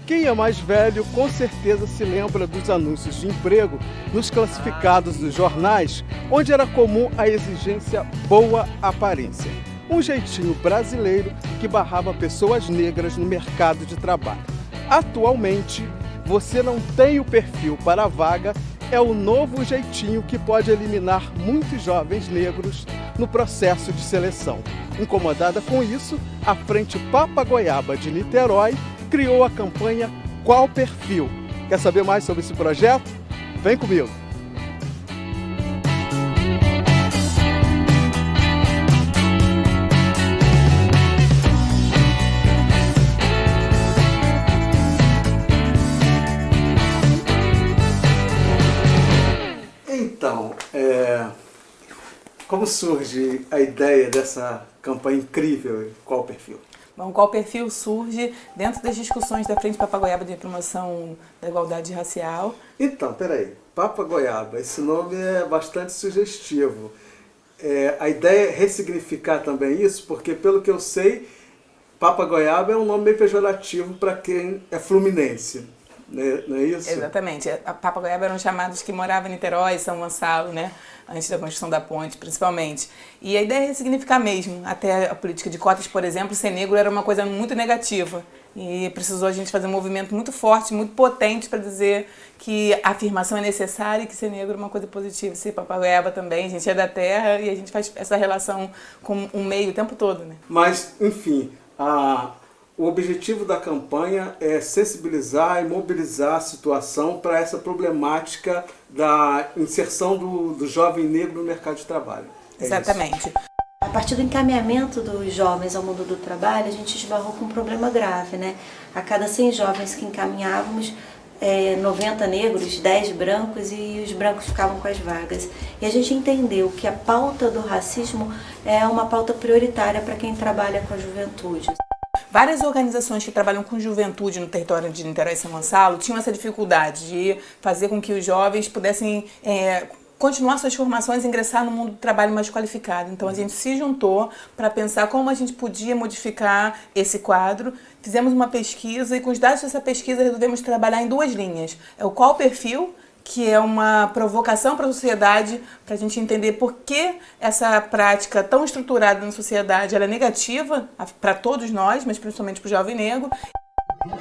Quem é mais velho com certeza se lembra dos anúncios de emprego nos classificados dos jornais, onde era comum a exigência boa aparência. Um jeitinho brasileiro que barrava pessoas negras no mercado de trabalho. Atualmente, você não tem o perfil para a vaga, é o novo jeitinho que pode eliminar muitos jovens negros no processo de seleção. Incomodada com isso, a Frente Papa Goiaba de Niterói criou a campanha Qual Perfil? Quer saber mais sobre esse projeto? Vem comigo! Então, como surge a ideia dessa campanha incrível Qual Perfil? Bom, Qual Perfil surge dentro das discussões da Frente Papa Goiaba de promoção da igualdade racial. Então, peraí, Papa Goiaba, esse nome é bastante sugestivo. A ideia é ressignificar também isso, porque pelo que eu sei, Papa Goiaba é um nome meio pejorativo para quem é fluminense, né? Não é isso? Exatamente. A Papa Goiaba eram chamados que moravam em Niterói, São Gonçalo, né? Antes da construção da ponte, principalmente. E a ideia é ressignificar mesmo. Até a política de cotas, por exemplo, ser negro era uma coisa muito negativa. E precisou a gente fazer um movimento muito forte, muito potente para dizer que a afirmação é necessária e que ser negro é uma coisa positiva. Ser Papa Goiaba também, a gente é da terra e a gente faz essa relação com o meio o tempo todo, né? Mas, enfim, o objetivo da campanha é sensibilizar e mobilizar a situação para essa problemática da inserção do jovem negro no mercado de trabalho. Exatamente. A partir do encaminhamento dos jovens ao mundo do trabalho, a gente esbarrou com um problema grave, né? A cada 100 jovens que encaminhávamos, 90 negros, 10 brancos e os brancos ficavam com as vagas. E a gente entendeu que a pauta do racismo é uma pauta prioritária para quem trabalha com a juventude. Várias organizações que trabalham com juventude no território de Niterói e São Gonçalo tinham essa dificuldade de fazer com que os jovens pudessem continuar suas formações e ingressar no mundo do trabalho mais qualificado. Então a gente se juntou para pensar como a gente podia modificar esse quadro. Fizemos uma pesquisa e com os dados dessa pesquisa resolvemos trabalhar em 2 linhas. É o Qual Perfil, que é uma provocação para a sociedade, para a gente entender por que essa prática tão estruturada na sociedade ela é negativa para todos nós, mas principalmente para o jovem negro.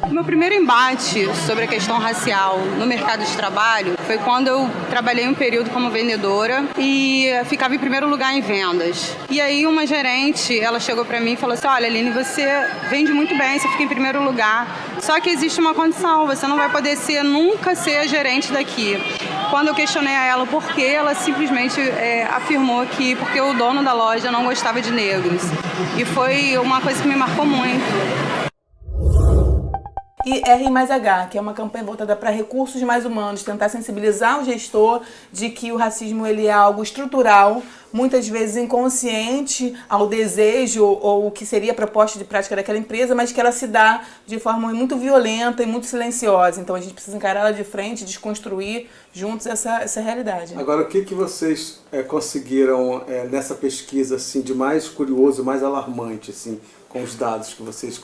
O meu primeiro embate sobre a questão racial no mercado de trabalho foi quando eu trabalhei um período como vendedora e ficava em primeiro lugar em vendas. E aí uma gerente, ela chegou para mim e falou assim: olha, Aline, você vende muito bem, você fica em primeiro lugar, só que existe uma condição, você não vai poder nunca ser a gerente daqui. Quando eu questionei a ela o porquê, ela simplesmente afirmou que porque o dono da loja não gostava de negros. E foi uma coisa que me marcou muito. E R+H, que é uma campanha voltada para recursos mais humanos, tentar sensibilizar o gestor de que o racismo ele é algo estrutural, muitas vezes inconsciente ao desejo ou o que seria a proposta de prática daquela empresa, mas que ela se dá de forma muito violenta e muito silenciosa. Então a gente precisa encará-la de frente, desconstruir juntos essa realidade. Agora, o que vocês conseguiram nessa pesquisa assim, de mais curioso, mais alarmante, assim, com os dados que vocês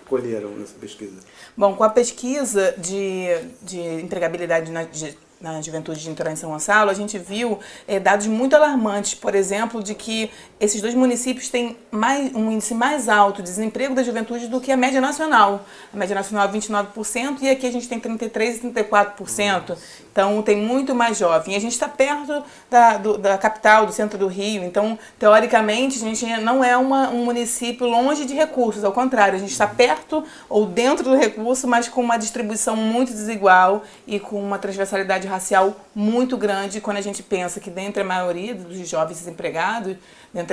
colheram nessa pesquisa? Bom, com a pesquisa de empregabilidade na juventude de Niterói e São Gonçalo, a gente viu dados muito alarmantes, por exemplo, de que esses 2 municípios têm um índice mais alto de desemprego da juventude do que a média nacional. A média nacional é 29% e aqui a gente tem 33% e 34%. Então tem muito mais jovem. E a gente está perto da capital, do centro do Rio. Então, teoricamente, a gente não é um município longe de recursos. Ao contrário, a gente está perto ou dentro do recurso, mas com uma distribuição muito desigual e com uma transversalidade racial muito grande quando a gente pensa que dentre a maioria dos jovens desempregados,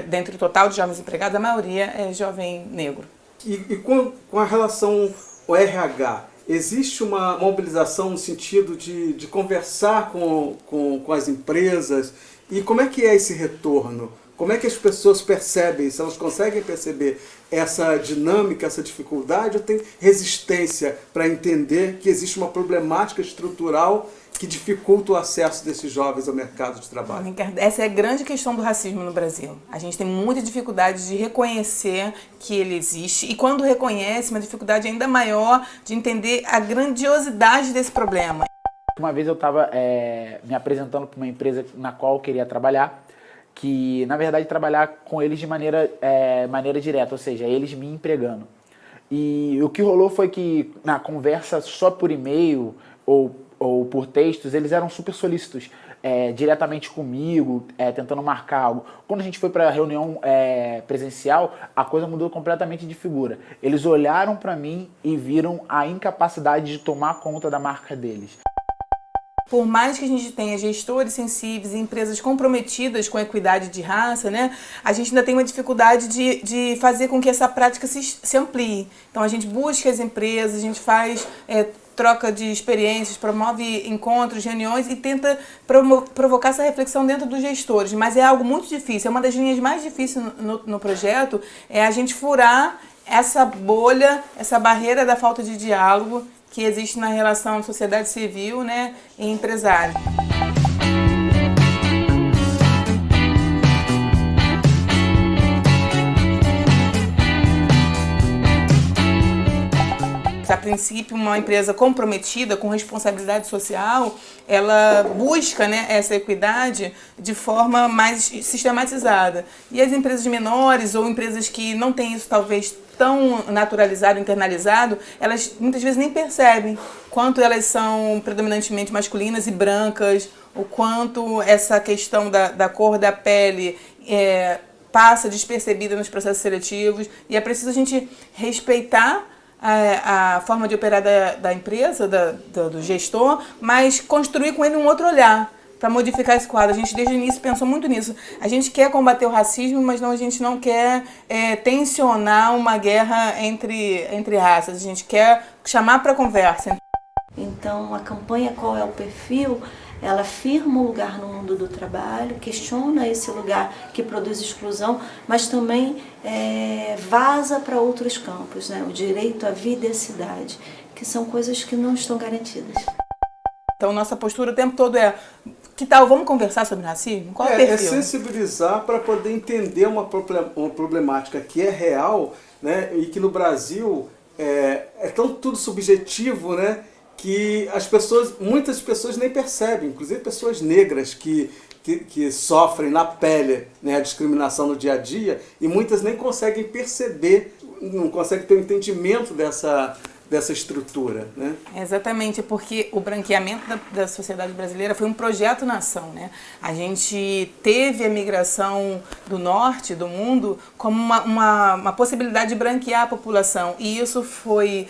dentre o total de jovens empregados, a maioria é jovem negro. E com a relação ao RH, existe uma mobilização no sentido de conversar com as empresas? E como é que é esse retorno? Como é que as pessoas percebem, se elas conseguem perceber essa dinâmica, essa dificuldade, ou tem resistência para entender que existe uma problemática estrutural que dificulta o acesso desses jovens ao mercado de trabalho? Ricardo, essa é a grande questão do racismo no Brasil. A gente tem muita dificuldade de reconhecer que ele existe e quando reconhece, uma dificuldade ainda maior de entender a grandiosidade desse problema. Uma vez eu estava me apresentando para uma empresa na qual eu queria trabalhar, que na verdade trabalhar com eles de maneira direta, ou seja, eles me empregando. E o que rolou foi que na conversa só por e-mail ou por textos, eles eram super solícitos diretamente comigo, tentando marcar algo. Quando a gente foi para a reunião presencial, a coisa mudou completamente de figura. Eles olharam para mim e viram a incapacidade de tomar conta da marca deles. Por mais que a gente tenha gestores sensíveis e empresas comprometidas com a equidade de raça, né, a gente ainda tem uma dificuldade de fazer com que essa prática se amplie. Então a gente busca as empresas, a gente faz troca de experiências, promove encontros, reuniões e tenta provocar essa reflexão dentro dos gestores. Mas é algo muito difícil, é uma das linhas mais difíceis no projeto, é a gente furar essa bolha, essa barreira da falta de diálogo que existe na relação sociedade civil, né, e empresário. A princípio, uma empresa comprometida com responsabilidade social, ela busca, né, essa equidade de forma mais sistematizada. E as empresas menores ou empresas que não têm isso talvez tão naturalizado, internalizado, elas muitas vezes nem percebem quanto elas são predominantemente masculinas e brancas, o quanto essa questão da cor da pele passa despercebida nos processos seletivos. E é preciso a gente respeitar a forma de operar da empresa, do gestor, mas construir com ele um outro olhar para modificar esse quadro. A gente desde o início pensou muito nisso. A gente quer combater o racismo, mas a gente não quer tensionar uma guerra entre raças. A gente quer chamar para conversa. Então, a campanha Qual é o Perfil? Ela afirma o lugar no mundo do trabalho, questiona esse lugar que produz exclusão, mas também vaza para outros campos, né? O direito à vida e à cidade, que são coisas que não estão garantidas. Então, nossa postura o tempo todo que tal, vamos conversar sobre racismo? Qual é o perfil? É sensibilizar para poder entender uma problemática que é real, né? E que no Brasil é tão tudo subjetivo, né? Que muitas pessoas nem percebem, inclusive pessoas negras que sofrem na pele, né, a discriminação no dia a dia, e muitas nem conseguem perceber, não conseguem ter um entendimento dessa estrutura, né? Exatamente, porque o branqueamento da sociedade brasileira foi um projeto na ação, né? A gente teve a migração do norte do mundo como uma possibilidade de branquear a população, e isso foi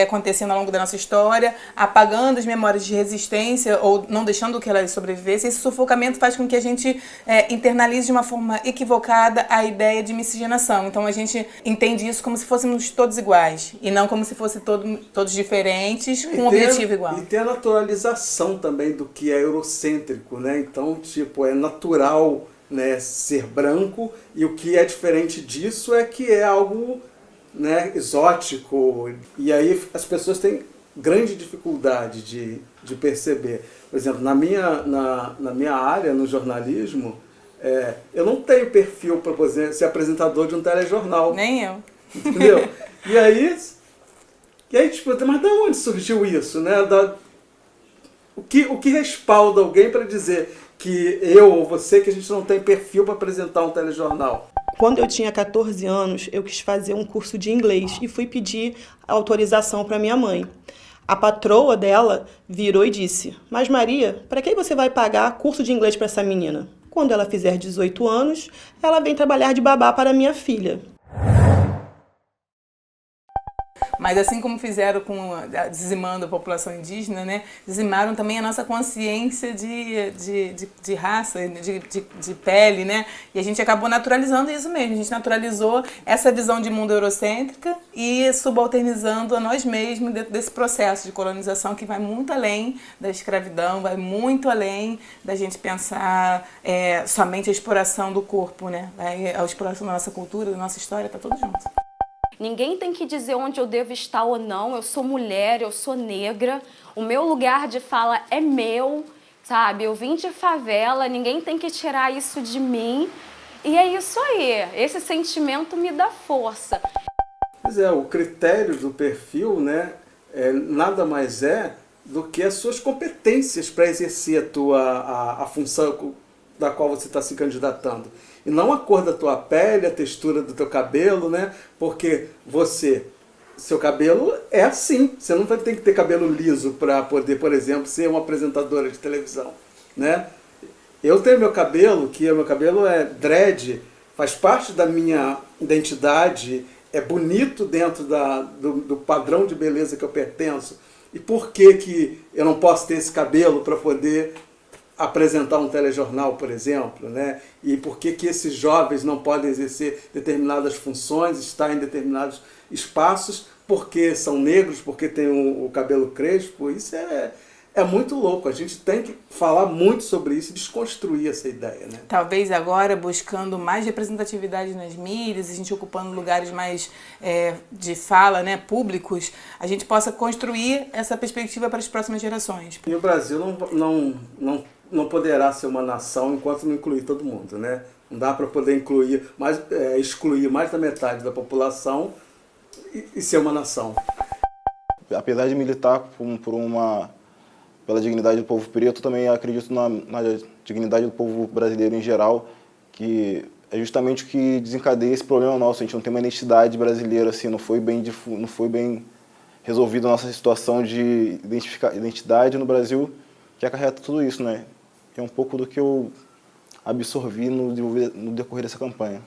acontecendo ao longo da nossa história, apagando as memórias de resistência ou não deixando que elas sobrevivessem. Esse sufocamento faz com que a gente internalize de uma forma equivocada a ideia de miscigenação. Então a gente entende isso como se fôssemos todos iguais e não como se fossem todos diferentes com um objetivo igual. E tem a naturalização também do que é eurocêntrico, né? Então, é natural, né, ser branco, e o que é diferente disso é que é algo, né, exótico, e aí as pessoas têm grande dificuldade de perceber. Por exemplo, na minha área, no jornalismo, eu não tenho perfil para ser apresentador de um telejornal. Nem eu. Entendeu? E aí mas de onde surgiu isso, né? O que respalda alguém para dizer que eu ou você, que a gente não tem perfil para apresentar um telejornal? Quando eu tinha 14 anos, eu quis fazer um curso de inglês e fui pedir autorização para minha mãe. A patroa dela virou e disse: "Mas Maria, para que você vai pagar curso de inglês para essa menina? Quando ela fizer 18 anos, ela vem trabalhar de babá para minha filha." Mas assim como fizeram dizimando a população indígena, né, dizimaram também a nossa consciência de raça, de pele, né? E a gente acabou naturalizando isso mesmo. A gente naturalizou essa visão de mundo eurocêntrica e subalternizando a nós mesmos dentro desse processo de colonização que vai muito além da escravidão, vai muito além da gente pensar somente a exploração do corpo, né? A exploração da nossa cultura, da nossa história, tá tudo junto. Ninguém tem que dizer onde eu devo estar ou não. Eu sou mulher, eu sou negra, o meu lugar de fala é meu, sabe? Eu vim de favela, ninguém tem que tirar isso de mim. E é isso aí, esse sentimento me dá força. Pois é, o critério do perfil, né, nada mais é do que as suas competências para exercer a função da qual você está se candidatando. E não a cor da tua pele, a textura do teu cabelo, né? Porque seu cabelo é assim. Você não vai ter que ter cabelo liso para poder, por exemplo, ser uma apresentadora de televisão, né? Eu tenho meu cabelo é dread, faz parte da minha identidade, é bonito dentro do padrão de beleza que eu pertenço. E por que eu não posso ter esse cabelo para poder apresentar um telejornal, por exemplo, né? E por que esses jovens não podem exercer determinadas funções, estar em determinados espaços, porque são negros, porque têm o cabelo crespo? Isso é muito louco. A gente tem que falar muito sobre isso e desconstruir essa ideia, né? Talvez agora, buscando mais representatividade nas mídias, a gente ocupando lugares mais de fala, né, públicos, a gente possa construir essa perspectiva para as próximas gerações. E o Brasil não poderá ser uma nação enquanto não incluir todo mundo, né? Não dá para poder excluir mais da metade da população e ser uma nação. Apesar de militar pela dignidade do povo preto, também acredito na dignidade do povo brasileiro em geral, que é justamente o que desencadeia esse problema nosso. A gente não tem uma identidade brasileira, assim, não foi bem resolvida a nossa situação de identidade no Brasil, que acarreta tudo isso, né? É um pouco do que eu absorvi no decorrer dessa campanha.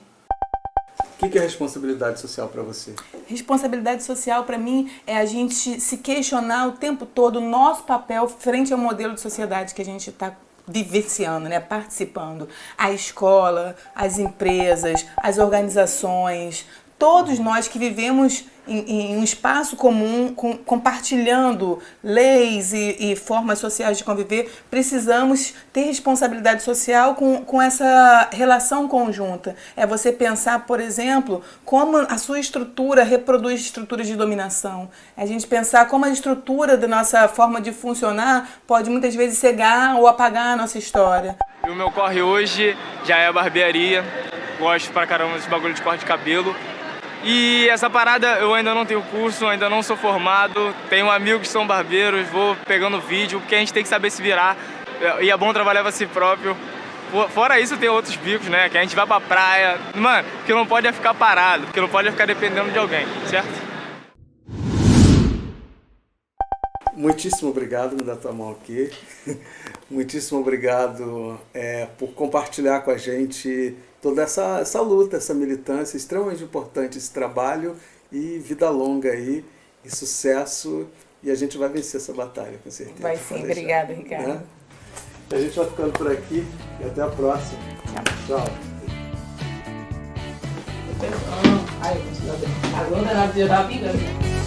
O que é responsabilidade social para você? Responsabilidade social, para mim, é a gente se questionar o tempo todo o nosso papel frente ao modelo de sociedade que a gente está vivenciando, né? Participando. A escola, as empresas, as organizações, todos nós que vivemos em um espaço comum, compartilhando leis e formas sociais de conviver, precisamos ter responsabilidade social com essa relação conjunta. É você pensar, por exemplo, como a sua estrutura reproduz estruturas de dominação. É a gente pensar como a estrutura da nossa forma de funcionar pode muitas vezes cegar ou apagar a nossa história. E o meu corre hoje já é a barbearia. Gosto pra caramba desse bagulho de corte de cabelo. E essa parada eu ainda não tenho curso, ainda não sou formado, tenho amigos que são barbeiros, vou pegando vídeo, porque a gente tem que saber se virar, e é bom trabalhar pra si próprio. Fora isso tem outros bicos, né, que a gente vai pra praia, mano, que não pode é ficar parado, que não pode é ficar dependendo de alguém, certo? Muitíssimo obrigado, me dá tua mão aqui. Muitíssimo obrigado por compartilhar com a gente toda essa luta, essa militância, extremamente importante esse trabalho, e vida longa aí, e sucesso, e a gente vai vencer essa batalha, com certeza. Vai sim, obrigada, Ricardo. Né? A gente vai ficando por aqui, e até a próxima. Tchau. Ai, agora eu tava pegando.